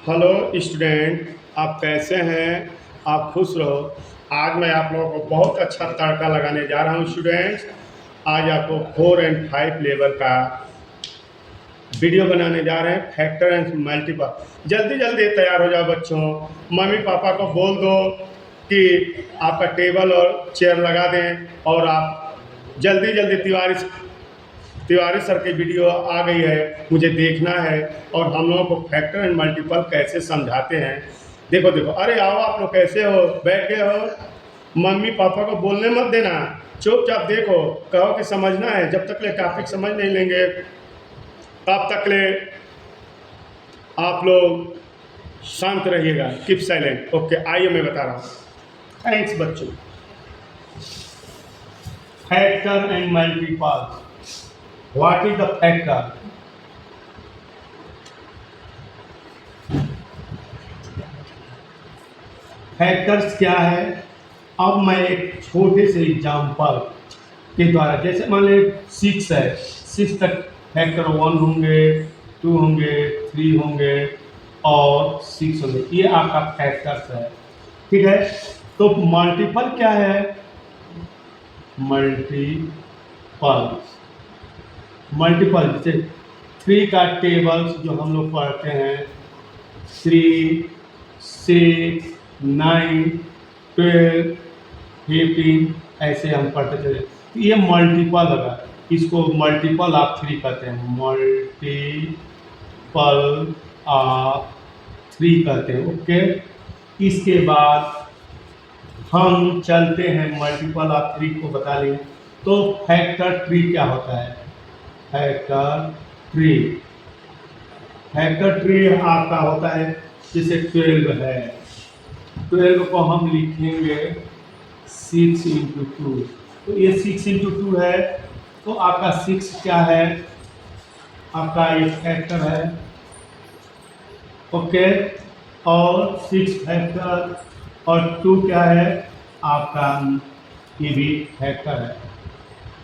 Hello student, आप कैसे हैं? आप खुश रहो। आज मैं आप लोगों को बहुत अच्छा तड़का लगाने जा रहा हूँ स्टूडेंट्स। आज आपको 4 और 5 लेवल का वीडियो बनाने जा रहे हैं, फैक्टर एंड मल्टीपल। जल्दी जल्दी तैयार हो जाओ बच्चों। मम्मी पापा को बोल दो कि आपका टेबल और चेयर लगा दें, और आप जल्दी जल्दी तिवारी सर की वीडियो आ गई है, मुझे देखना है। और हम लोगों को फैक्टर एंड मल्टीपल कैसे समझाते हैं। देखो देखो, अरे आओ, आप लोग कैसे हो? बैठ गए हो? मम्मी पापा को बोलने मत देना, चुपचाप देखो। कहो कि समझना है। जब तक ले टॉपिक समझ नहीं लेंगे तब तक ले आप लोग शांत रहिएगा, कीप साइलेंट। ओके, आइए मैं बता रहा हूँ। थैंक्स बच्चों। Factor and multiple, what is the factor? Factors क्या है? अब मैं एक छोटे से एग्जाम्पल के द्वारा, जैसे मान लीजिए 6 है, 6 तक फैक्टर 1 होंगे, 2 होंगे, 3 होंगे और 6 होंगे। ये आपका फैक्टर्स है, ठीक है। तो मल्टीपल क्या है? मल्टीपल जैसे 3 का टेबल्स जो हम लोग पढ़ते हैं, 3, 6, 9, 12, 15, ऐसे हम पढ़ते चले। तो ये मल्टीपल होगा, इसको मल्टीपल ऑफ 3 कहते हैं, मल्टीपल ऑफ 3 कहते हैं। ओके, इसके बाद हम चलते हैं मल्टीपल ऑफ 3 को बता लें। तो फैक्टर ट्री क्या होता है? फैक्टर ट्री आपका होता है, जैसे 12 है, 12 को हम लिखेंगे 6 इंटू 2। तो ये 6 इंटू 2 है, तो आपका 6 क्या है? आपका ये फैक्टर है। ओके, और 6 फैक्टर और 2 क्या है? आपका ये भी फैक्टर है।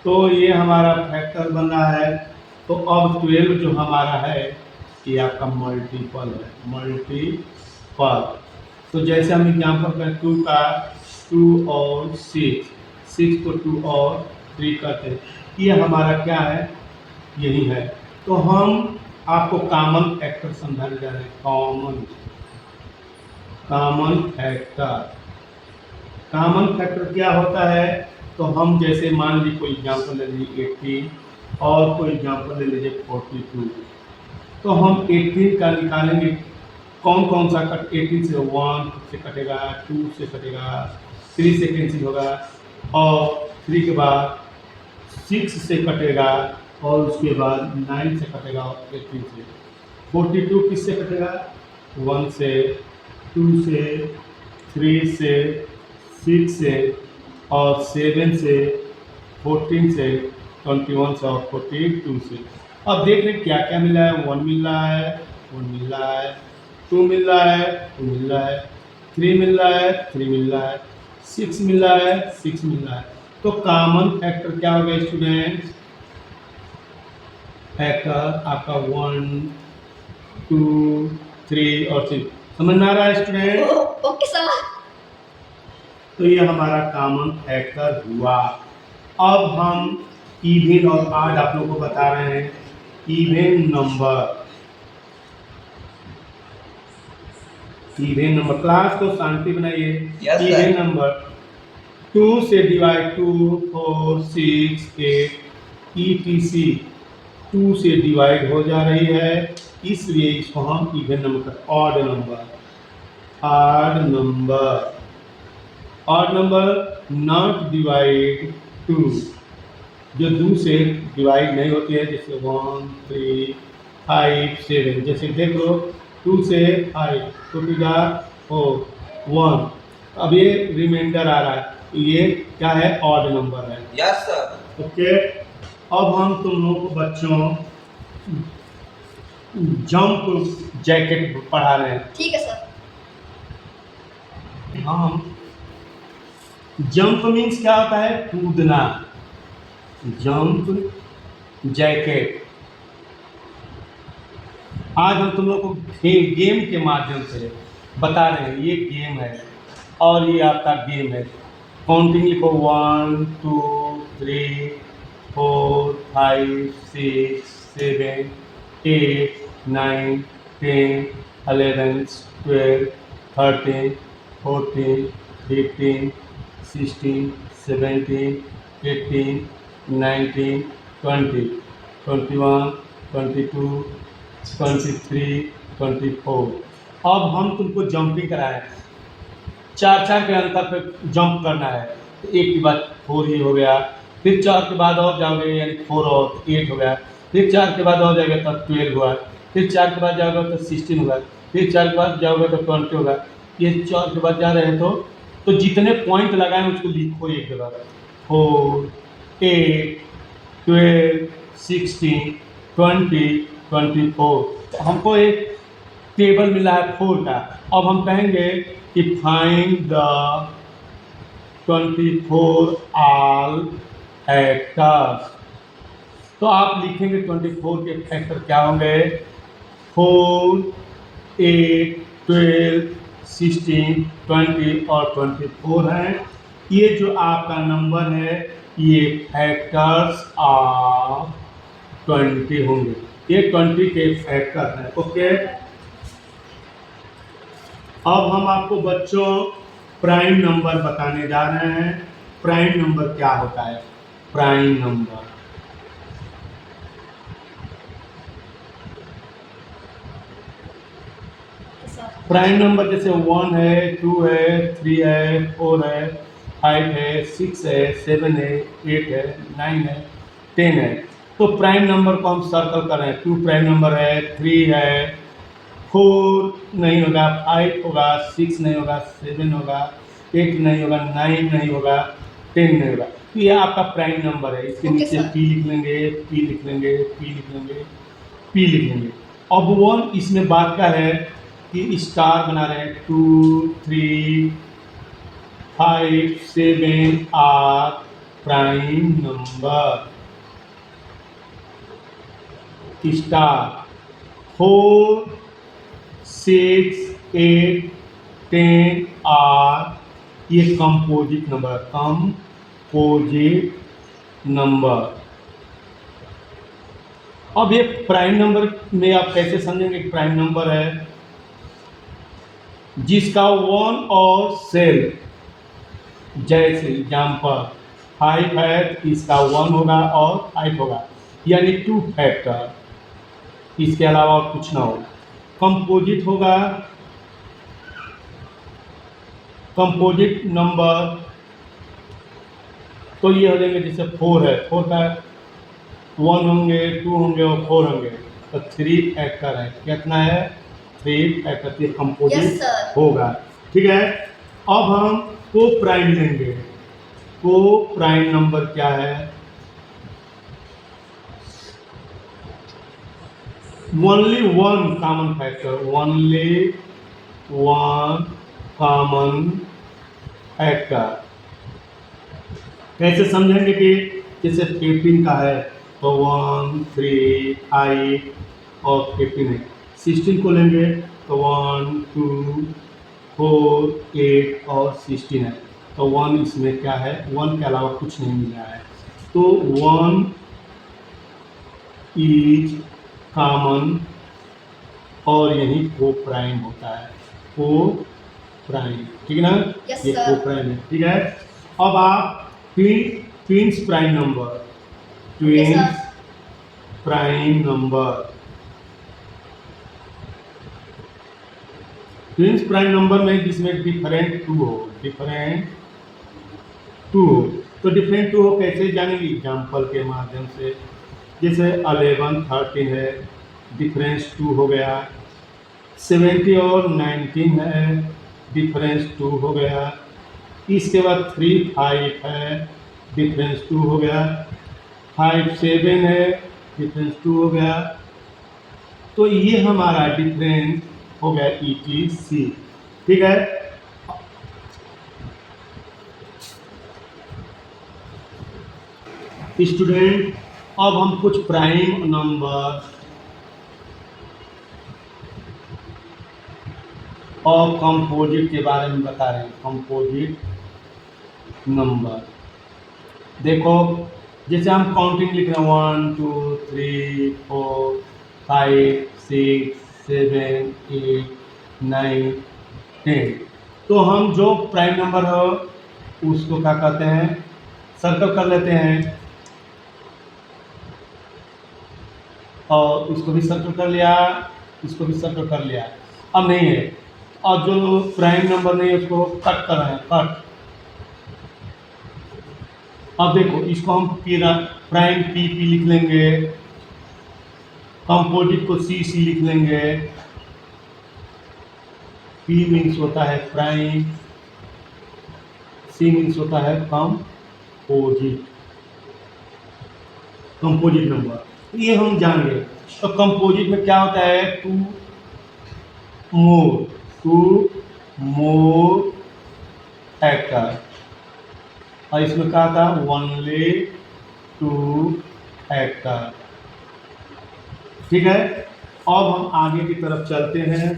तो ये हमारा फैक्टर बन रहा है। तो अब 12 जो हमारा है ये आपका मल्टीपल है, मल्टीपल। तो जैसे हम एग्जाम्पल करें 2 का 2 और 6 को 2 और 3 करते हैं, ये हमारा क्या है? यही है। तो हम आपको कॉमन फैक्टर समझाने जा रहे हैं। कॉमन फैक्टर क्या होता है? तो हम जैसे मान लीजिए कोई एग्जाम्पल ले लीजिए 18 और कोई एग्जाम्पल ले लीजिए 42। तो हम 18 का निकालेंगे, कौन कौन सा कट? 18 से 1 से कटेगा, 2 से कटेगा, 3 से कैंसिल होगा, और 3 के बाद 6 से कटेगा, और उसके बाद 9 से कटेगा, और 18 से। 42 किससे कटेगा? 1 से, 2 से, 3 से, 6 से, और 7 से, 14 से, 21 से, और 42 से। अब देख रहे क्या क्या मिला है? 1 मिल रहा है, 1 मिल रहा है, 2 मिल रहा है, 2 मिल रहा है, 3 मिल रहा है, 3 मिल रहा है, 6 मिल रहा है, 6 मिल रहा है। तो कॉमन फैक्टर क्या होगा स्टूडेंट्स? फैक्टर आपका 1, 2, 3 और 6। समझ में आ रहा है स्टूडेंट? Okay sir. तो ये हमारा कॉमन फैक्टर हुआ। अब हम इवन और ऑड आप लोगों को बता रहे हैं। इवन नंबर क्लास को शांति बनाइए। इवन नंबर 2 से डिवाइड 2, 4, 6, 8 ETC 2 से डिवाइड हो जा रही है, इसलिए इसको हम even number, odd number not divide 2, जो 2 से डिवाइड नहीं होती है, जैसे 1, 3, 5, 7। जैसे देख लो 2 से 5 तो 1। अब ये रिमाइंडर आ रहा है, ये क्या है? ऑड नंबर है। Yes sir. ओके, अब हम तुम लोगों को बच्चों जंप जैकेट पढ़ा रहे हैं। ठीक है सर। हम जंप मीन्स क्या होता है? कूदना। जंप जैकेट आज हम तुम लोग को गेम के माध्यम से बता रहे हैं, ये गेम है और ये आपका गेम है। काउंटिंग लिखो 1 2 3 4 5 6 7 8 9 10 11 12 13 14 15 16 17 18 19 20 21 22 23 24। अब हम तुमको जंपिंग कराए, चार चार के अंतर पे जंप करना है। तो एक के बाद 4 ही हो गया, फिर 4 के बाद और जाओगे यानी 4 और 8 हो गया, फिर 4 के बाद और जाओगे तो 12 हुआ, फिर 4 के बाद जाओगे तो 16 होगा, फिर 4 के बाद जाओगे तो 20 होगा। ये 4 के बाद जा रहे हैं तो जितने पॉइंट लगाए उसको लिखो एक जगह, 4 8 12 16 20 24। हमको एक टेबल मिला है 4 का। अब हम कहेंगे कि फाइंड द 24 ऑल फैक्टर्स। तो आप लिखेंगे 24 के फैक्टर क्या होंगे, 4 8 12 16 20 और 24 हैं। ये जो आपका नंबर है ये फैक्टर्स ऑफ 20 होंगे, ये 20 के फैक्टर हैं। ओके, अब हम आपको बच्चों प्राइम नंबर बताने जा रहे हैं। प्राइम नंबर क्या होता है? प्राइम नंबर प्राइम नंबर जैसे 1 है, 2 है, 3 है, 4 है, 5 है, 6 है, 7 है, 8 है, 9 है, 10 है। तो प्राइम नंबर को हम सर्कल कर रहे हैं। 2 प्राइम नंबर है, 3 है, 4 नहीं होगा, 5 होगा, 6 नहीं होगा, 7 होगा, 8 नहीं होगा, 9 नहीं होगा, 10 नहीं होगा। तो ये आपका प्राइम नंबर है। इसके नीचे P लिख लेंगे, P लिख लेंगे, P लिख लेंगे, P लिख लेंगे। अब 1 इसमें बात का है कि स्टार बना रहे हैं। 2 3 5 7 are prime number. Star 4 6 8 10 are ये कंपोजिट नंबर, कंपोजिट नंबर। अब ये प्राइम नंबर में आप कैसे समझेंगे कि प्राइम नंबर है जिसका 1 और सेल, जैसे एग्जाम्पल 5 है, इसका 1 होगा और 5 होगा, यानी 2 फैक्टर, इसके अलावा कुछ ना हो। कंपोजिट होगा, कंपोजिट नंबर तो ये हो जाएंगे, जैसे 4 है, 4 का 1 होंगे, 2 होंगे और 4 होंगे, तो 3 फैक्टर है। कितना है? 3 फैक्टर, ये कंपोजिट होगा। ठीक है, अब हम को प्राइम लेंगे। को प्राइम नंबर क्या है? Only 1 common factor, only 1 common factor. कैसे समझेंगे कि जैसे 15 का है तो 1 3 5 और 15 है। 16 को लेंगे तो 1 2 4 8 और 16 है, तो 1 इसमें क्या है? 1 के अलावा कुछ नहीं मिल रहा है, तो 1 इज कॉमन और यही को प्राइम होता है, को प्राइम। ठीक है ना? ये को प्राइम है। ठीक है, अब आप twins prime number, twins prime number, twins prime number में जिसमें डिफरेंट 2 हो, डिफरेंट 2 हो, तो डिफरेंट 2 हो कैसे जानेंगे? एग्जाम्पल के माध्यम से। जैसे 11 13 है, डिफरेंस 2 हो गया। 70 और 19 है, डिफरेंस 2 हो गया। इसके बाद 3 5 है, डिफरेंस 2 हो गया। 5 7 है, डिफरेंस 2 हो गया। तो ये हमारा डिफरेंस हो गया ETC। ठीक है, स्टूडेंट अब हम कुछ प्राइम नंबर और कंपोजिट के बारे में बता रहे हैं। कंपोजिट नंबर देखो, जैसे हम काउंटिंग लिख रहे हैं 1 2 3 4 5 6 7 8 9 10, तो हम जो प्राइम नंबर हो उसको क्या कहते हैं, सर्कल कर लेते हैं, और इसको भी सर्कल कर लिया, इसको भी सर्कल कर लिया। अब नहीं है, और जो प्राइम नंबर नहीं है उसको कट कर रहे हैं, कट। अब देखो, इसको हम प्राइम पी लिख लेंगे, कंपोजिट को सी लिख लेंगे। पी मीन्स होता है प्राइम, सी मीन्स होता है कंपोजिट, कंपोजिट नंबर, ये हम जानेंगे। तो कंपोजिट में क्या होता है, टू मोर फैक्टर, और इसमें क्या था, ओनली 2 फैक्टर। ठीक है, अब हम आगे की तरफ चलते हैं।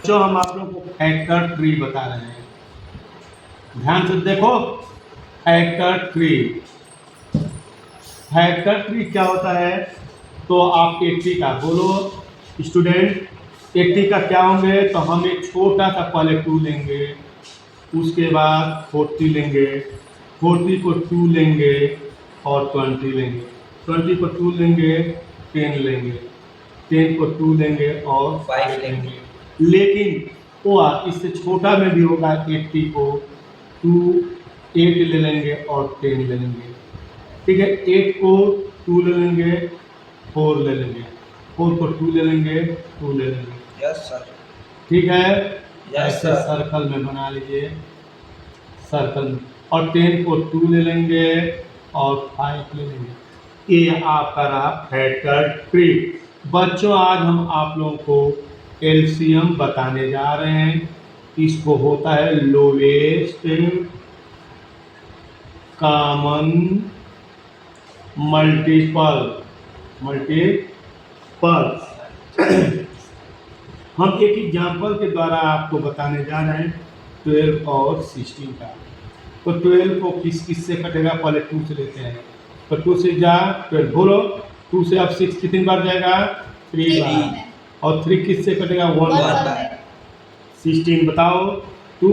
जो हम आप लोगों को फैक्टर ट्री बता रहे हैं, ध्यान से देखो। फैक्टर ट्री क्या होता है, तो आप 80 का बोलो स्टूडेंट, 80 का क्या होंगे, तो हम एक छोटा सा पहले 2 लेंगे, उसके बाद 40 लेंगे, 40 को 2 लेंगे और 20 लेंगे, 20 को 2 लेंगे, 10 लेंगे, 10 को 2 लेंगे और 5 लेंगे। लेकिन वो इससे छोटा में भी होगा, 80 को 8 ले लेंगे और 10 ले लेंगे। ठीक है, 8 को 2 ले लेंगे, 4 ले लेंगे, 4 को 2 ले लेंगे, 2 ले लेंगे। Yes sir. ठीक है, यस ऐसे सर। सर्कल में बना लीजिए, सर्कल में, और 10 को 2 ले लेंगे और 5 ले लेंगे। ये आपका रहा फैक्टर ट्री। बच्चों, आज हम आप लोगों को एलसीएम बताने जा रहे हैं। इसको होता है लोवेस्ट कॉमन मल्टीपल। हम एक एग्जाम्पल के द्वारा आपको बताने जा रहे हैं 12 और 16 का। तो 12 को किस से कटेगा, पहले 2 से लेते हैं, तो 2 से जा 12, बोलो 2 से अब 6 कितनी बार जाएगा, 3 बार, और 3 किस से कटेगा, 1 बार। 16 बताओ, 2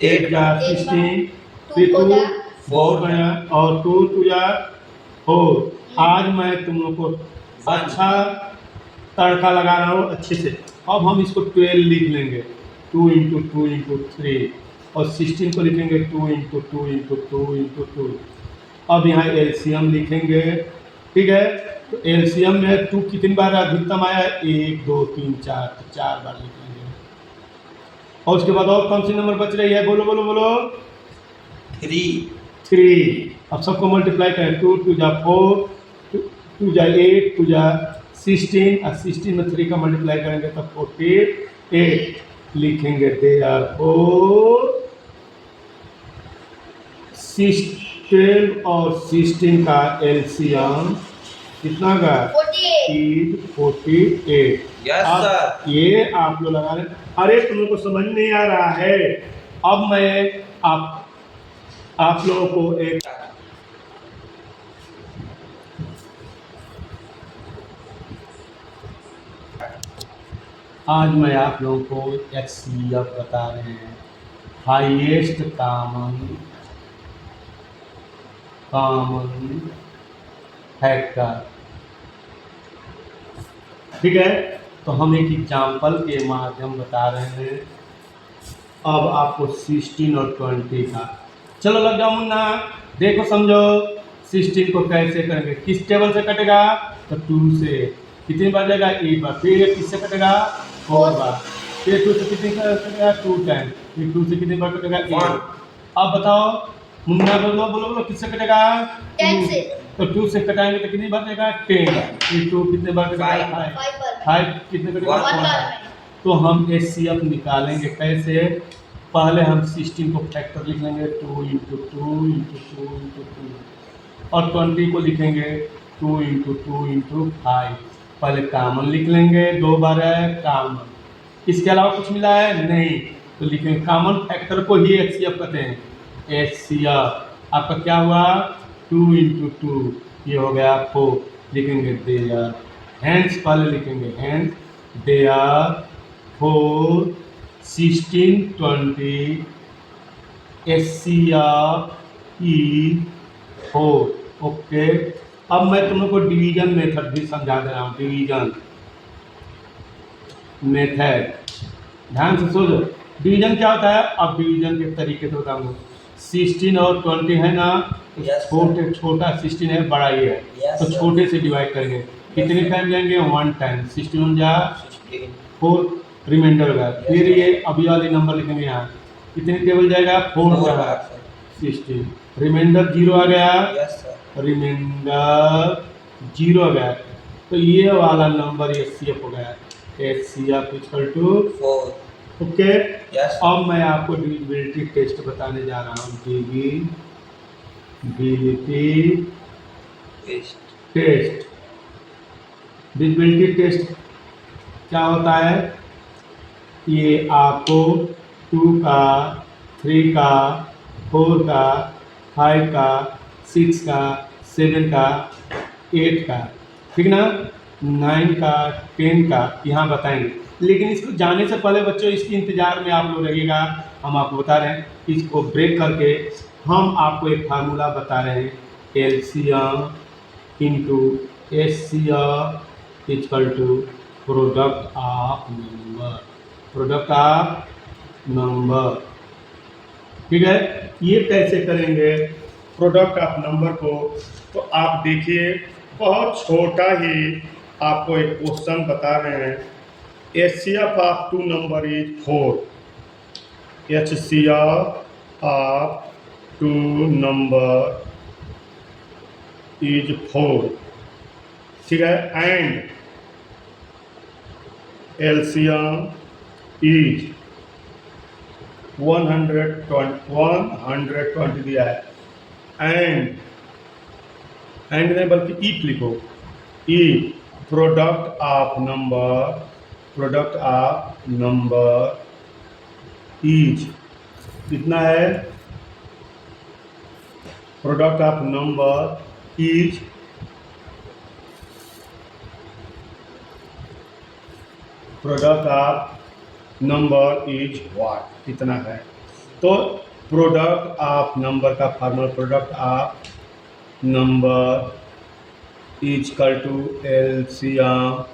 8 जा 16, 3 2 4 गया, और 2 2 जा 4। आज मैं तुम लोग को अच्छा तड़का लगा रहा हूँ अच्छे से। अब हम इसको 12 लिख लेंगे, 2 × 2 × 3, और 16 को लिखेंगे 2 × 2 × 2 × 2। अब यहाँ एलसीएम लिखेंगे। ठीक है, तो एलसीएम में 2 कितनी बार अधिकतम आया, 1 2 3 4, तो 4 बार लिखेंगे। और उसके बाद और कौन सी नंबर बच रही है, बोलो बोलो बोलो, 3। अब सबको मल्टीप्लाई करें, 2 2 जा 4, 2 जा 8, 2 जा 16, और 16 में 3 का मल्टीप्लाई करेंगे तो 48 लिखेंगे। देयरफॉर 12 और 16 का एलसीएम कितना का, 48। Yes sir. ये आप लोग लगा रहे, अरे तुम लोग को समझ नहीं आ रहा है। अब मैं आप लोगों को एक आज मैं आप लोगों को एचसीएफ बता रहे हैं, हाईएस्ट कॉमन फैक्टर। ठीक है, तो हम एक एग्जाम्पल के माध्यम बता रहे हैं। अब आपको 16 और 20 का, चलो लग जाओ मुन्ना, देखो समझो 16 को कैसे करेंगे, किस टेबल से कटेगा, तो 2 से कितनी बार जाएगा, 1 बार, फिर ये किससे कटेगा, 4 बार, फिर 2 से कितनी बार कटेगा, 2 टाइम, फिर 2 से कितनी बार कटेगा, 1। अब बताओ मुन्ना, बोलो बोलो बोलो, किससे कटेगा, 10 से। तो 2 से कटाएंगे तो कितनी बार कटेगा, 10, फिर 2 कितने बार कटेगा, 5 कितने कटेगा, 1। तो हम एचसीएफ निकालेंगे कैसे, पहले हम 16 को फैक्टर लिख लेंगे, 2 × 2 × 2 × 2, और 20 को लिखेंगे 2 × 2 × 5। पहले कॉमन लिख लेंगे, 2 बार है कॉमन, इसके अलावा कुछ मिला है नहीं, तो लिखेंगे कॉमन फैक्टर को ही एचसीएफ कहते हैं। एचसीएफ आपका क्या हुआ 2 × 2, ये हो गया 4, लिखेंगे देयर, हैंड्स पहले लिखेंगे hands, there 4 16 20 HCF is 4। Okay, अब मैं तुम लोग को डिवीजन मेथड भी समझा दे रहा हूँ। डिवीजन मेथड ध्यान से सोचो, डिवीजन क्या होता है, अब डिवीजन के तरीके से बताऊंगा। 16 और 20 है ना, तो छोटे छोटा 16 है, बड़ा ये है, तो छोटे से डिवाइड करेंगे, कितने टाइम जाएंगे 1 टाइम, 16 जा 4 रिमाइंडर होगा, फिर ये अभी वाले नंबर लिखेंगे यहाँ, कितने टेबल जाएगा 4 जाएगा 16, रिमाइंडर 0 आ गया, रिमाइंडर 0 आ गया, तो ये वाला नंबर एचसीएफ हो गया, एचसीएफ इक्वल टू 4। ओके, अब मैं आपको डिविजिबिलिटी टेस्ट बताने जा रहा हूँ। डिविजिबिलिटी टेस्ट, डिविजिबिलिटी टेस्ट क्या होता है, ये आपको 2 का, 3 का, 4 का, 5 का, 6 का, 7 का, 8 का, ठीक ना, 9 का, 10 का यहाँ बताएंगे। लेकिन इसको जाने से पहले बच्चों इसके इंतज़ार में आप लोग रहिएगा, हम आपको बता रहे हैं, इसको ब्रेक करके हम आपको एक फार्मूला बता रहे हैं, LCM into HCF equal to product of number, product of number, ठीक है। ये कैसे करेंगे प्रोडक्ट ऑफ नंबर को, तो आप देखिए बहुत छोटा ही आपको एक क्वेश्चन बता रहे हैं, HCF of 2 number is 4, HCF of 2 number is 4, ठीक है, एंड एलसीएम इज 120 दिया है, एंड नहीं बल्कि इफ लिखो, if product of number is कितना है, product of number is what, कितना है, तो प्रोडक्ट ऑफ नंबर का formula product of number is equal to LCM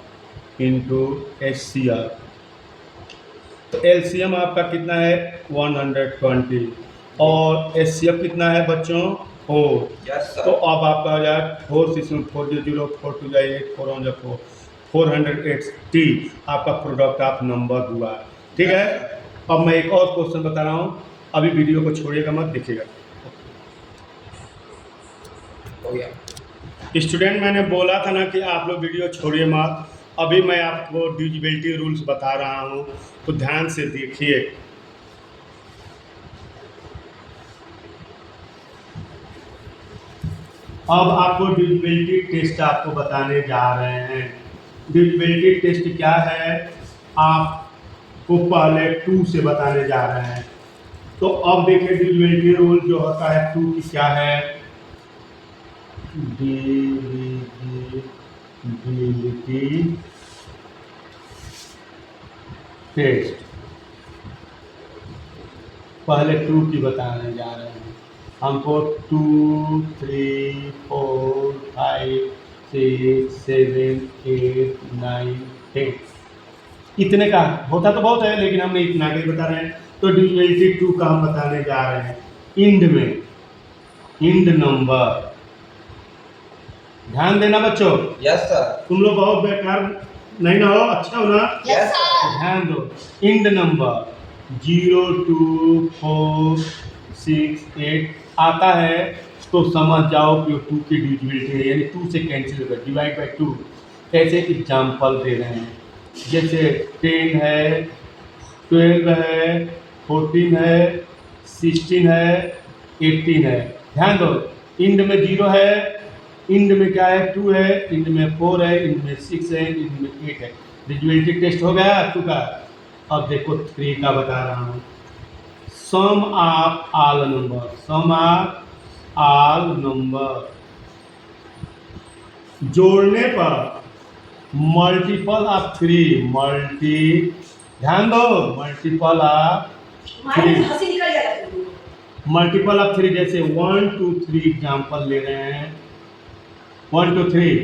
into HCF, तो एलसीएम आपका कितना है 120 और एचसीएफ कितना है बच्चों 4, तो अब आपका हो जाए 4 6 4 0 4 2 8 4 1 4 480 आपका प्रोडक्ट ऑफ नंबर हुआ, ठीक है। अब मैं एक और क्वेश्चन बता रहा हूँ, अभी वीडियो को छोड़िएगा मत, देखिएगा। स्टूडेंट मैंने बोला था ना कि आप लोग वीडियो छोड़िए मत, अभी मैं आपको डिविजिबिलिटी रूल्स बता रहा हूँ, तो ध्यान से देखिए। अब आपको डिविजिबिलिटी टेस्ट आपको बताने जा रहे हैं। डिविजिबिलिटी टेस्ट क्या है, आपको पहले 2 से बताने जा रहे हैं। तो अब देखिए डिविजिबिलिटी रूल जो होता है 2 की क्या है, डिविजिबिलिटी टेस्ट पहले 2 की बताने जा रहे हैं हमको, 2 3 4 5 6 7 8 9 10 इतने का होता तो बहुत है, लेकिन हमने इतना के बता रहे हैं। तो डिविजिबिलिटी 2 का हम बताने जा रहे हैं इंड में, इंड नंबर, ध्यान देना बच्चों। Yes sir. तुम लोग बहुत बेकार नहीं ना हो, अच्छा हो ना? Yes sir. ध्यान दो, इंड नंबर 0 2 4 6 8 आता है तो समझ जाओ कि 2 की डिविजिबिलिटी है, यानी 2 से कैंसिल होगा, डिवाइड बाई 2। ऐसे एग्जाम्पल दे रहे हैं, जैसे 10 है, 12 है, 14 है, 16 है, 18 है। ध्यान दो, इंड में 0 है इंड में क्या है, 2 है, इंड में 4 है, इंड में 6 है, इंड में 8 है। डिविजिबिलिटी टेस्ट हो गया 2 का। अब देखो 3 का बता रहा हूँ। Sum of all number, sum of all number, जोड़ने पर मल्टीपल ऑफ 3, ध्यान दो, मल्टीपल ऑफ 3, मल्टीपल ऑफ 3, जैसे 1 2 3 एग्जाम्पल ले रहे हैं, 1 2 3,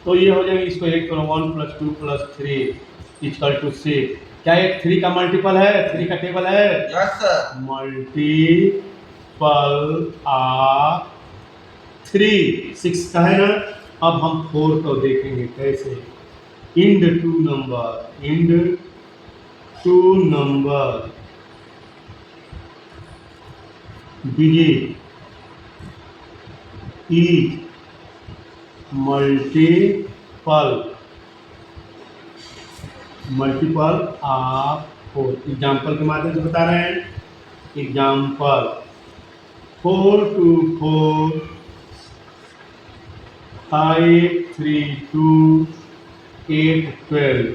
तो ये हो जाएगा, इसको एक करो, 1 + 2 + 3 = 6। क्या ये 3 का मल्टीपल है, 3 का टेबल है? Yes sir. मल्टीपल ऑफ 3 6 का है ना। अब हम 4 को देखेंगे कैसे। End two number digit is multiple of 4। Example के माध्यम से बता रहे हैं। एग्जाम्पल 4 2 4, 5 3 2, 8 12।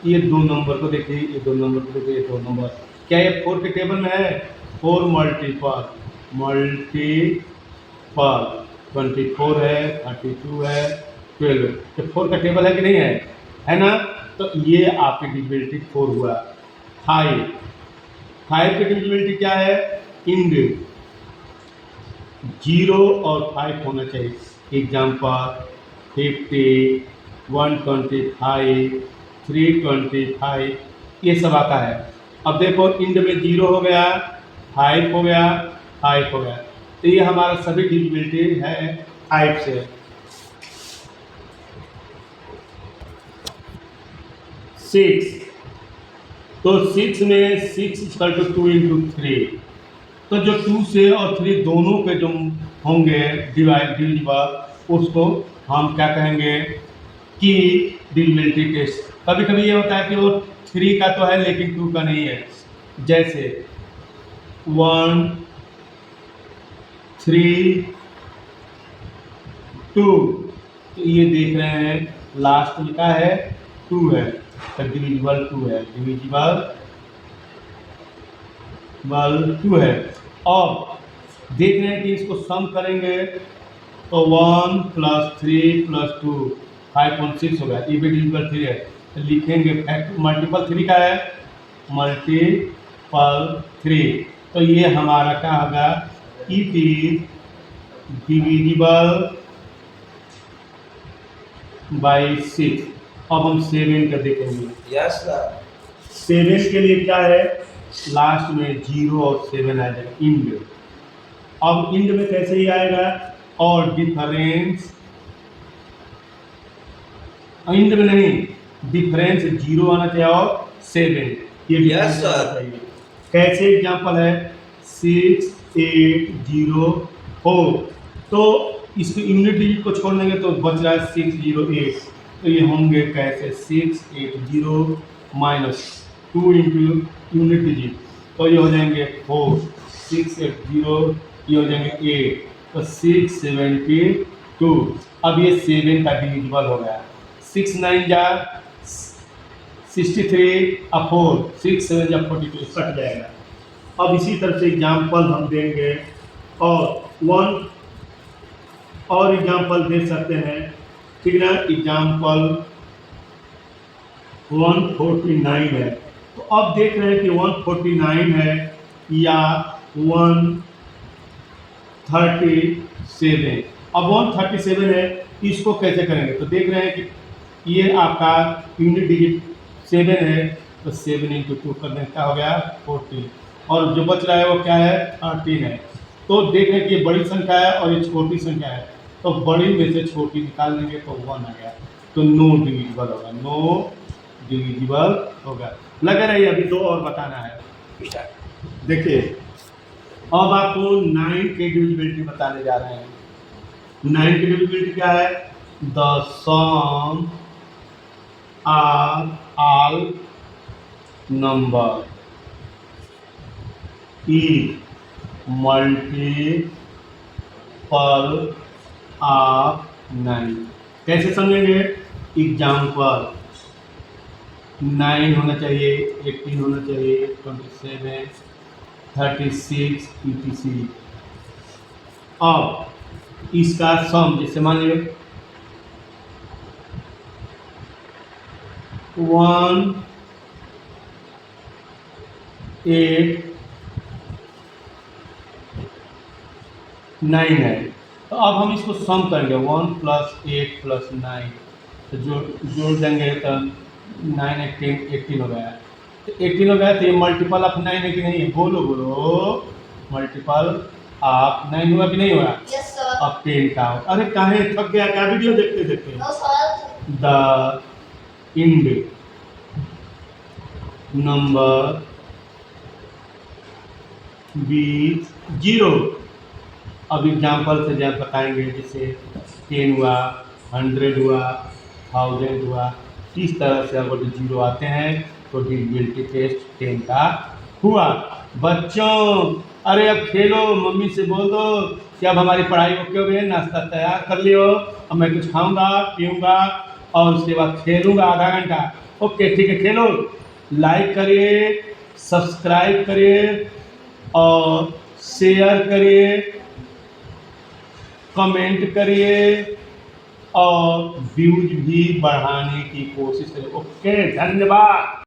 ये दो नंबर को देखिए, ये दो नंबर को देखिए, ये दो नंबर क्या ये 4 के टेबल में है? 4 मल्टीपल 24 है, 32 है, 12। तो 4 का टेबल है कि नहीं है ना। तो ये आपकी डिविजिबिलिटी 4 हुआ। 5 की डिविजिबिलिटी क्या है? इंड 0 और 5 होना चाहिए। एग्जाम्पल 50, 125, 325, ये सब आता है। अब देखो इंड में 0 हो गया, 5 हो गया, 5 हो गया, तो ये हमारा सभी डिविजिबिलिटी है 5 से। 6, तो 6 में 6 = 2 × 3, तो जो 2 से और 3 दोनों के जो होंगे डिविजिबल, उसको हम क्या कहेंगे कि डिविजिबिलिटी टेस्ट। कभी कभी ये होता है कि वो 3 का तो है लेकिन 2 का नहीं है। जैसे 1 3 2, तो ये देख रहे हैं लास्ट में क्या है? 2 है, तो डिविजिबल 2 है, डिविजिबल 2 है। और देख रहे हैं कि इसको सम करेंगे तो 1 + 3 + 2 5.6 हो गया, ये भी डिविजिबल 3 है। तो लिखेंगे मल्टीपल 3 का है, मल्टीपल 3, तो ये हमारा क्या होगा? It is divisible by 6। अब हम 7 का देखेंगे। Yes sir. 7 के लिए क्या है? लास्ट में 0 और 7 आ जाएगा, इंड। अब इंड में कैसे ही आएगा? और डिफरेंस इंड में नहीं, डिफरेंस 0 आना चाहिए और 7, ये यस सर। चाहिए। कैसे एग्जाम्पल है? 6 8 0 4, तो इसको यूनिट डिजिट को छोड़ देंगे तो बच रहा है 6 0 8, तो ये होंगे कैसे? 6 8 0 - 2 × यूनिट डिजिट, तो ये हो जाएंगे 4, 6 8 0, ये हो जाएंगे 8, तो 6 72। अब ये 7 का डिविजिबल हो गया। 6 9 जा 63 और 4, 6 7 जा 42, कट जाएगा। अब इसी तरह से एग्जाम्पल हम देंगे और एग्जाम्पल दे सकते हैं, ठीक ना। एग्जाम्पल 149 है, तो अब देख रहे हैं कि 149 है या 137। अब 137 है, इसको कैसे करेंगे? तो देख रहे हैं कि ये आपका यूनिट डिजिट 7 है, तो 7 × 2 करने क्या हो गया? 14, और जो बच रहा है वो क्या है? 13 है। तो देख रहे हैं कि ये बड़ी संख्या है और ये छोटी संख्या है, तो बड़ी में से छोटी निकाल देंगे तो 1 आ गया, तो नो डिविजिबल होगा, नो डिविजिबल होगा। लगे रहिए, अभी 2 और बताना है। देखिए अब आपको 9 की डिविजिबिलिटी बताने जा रहे हैं। 9 की डिविजिबिलिटी क्या है? The sum of all number is multiple of 9। कैसे समझेंगे? एग्जाम्पल 9 होना चाहिए, 18 होना चाहिए, 27, 36 etc। अब इसका सम जैसे मान लीजिए 1 8 9 है, तो अब हम इसको सम करेंगे 1 + 8 + 9, तो जोड़ देंगे तो 9 18 हो गया। तो 18 हो गया, तो ये मल्टीपल ऑफ 9 है कि नहीं? बोलो बोलो, मल्टीपल ऑफ 9 हुआ कि नहीं हुआ? Yes sir. अब 10 का। अरे काहे थक गया क्या वीडियो देखते देखते? No sir. The end number बीच 0। अब एग्जाम्पल से जब बताएंगे, जैसे 10 हुआ, 100 हुआ, 1000 हुआ, इस तरह से अगर 0 आते हैं तो डिविजिबिलिटी टेस्ट 10 का हुआ। बच्चों अरे अब खेलो, मम्मी से बोल दो कि अब हमारी पढ़ाई ओके हो गई है, नाश्ता तैयार कर लियो, अब मैं कुछ खाऊंगा पीऊंगा और उसके बाद खेलूंगा आधा घंटा। ओके ठीक है, खेलो। लाइक करिए, सब्सक्राइब करिए और शेयर करिए, कमेंट करिए और व्यूज भी बढ़ाने की कोशिश करिए। ओके, धन्यवाद।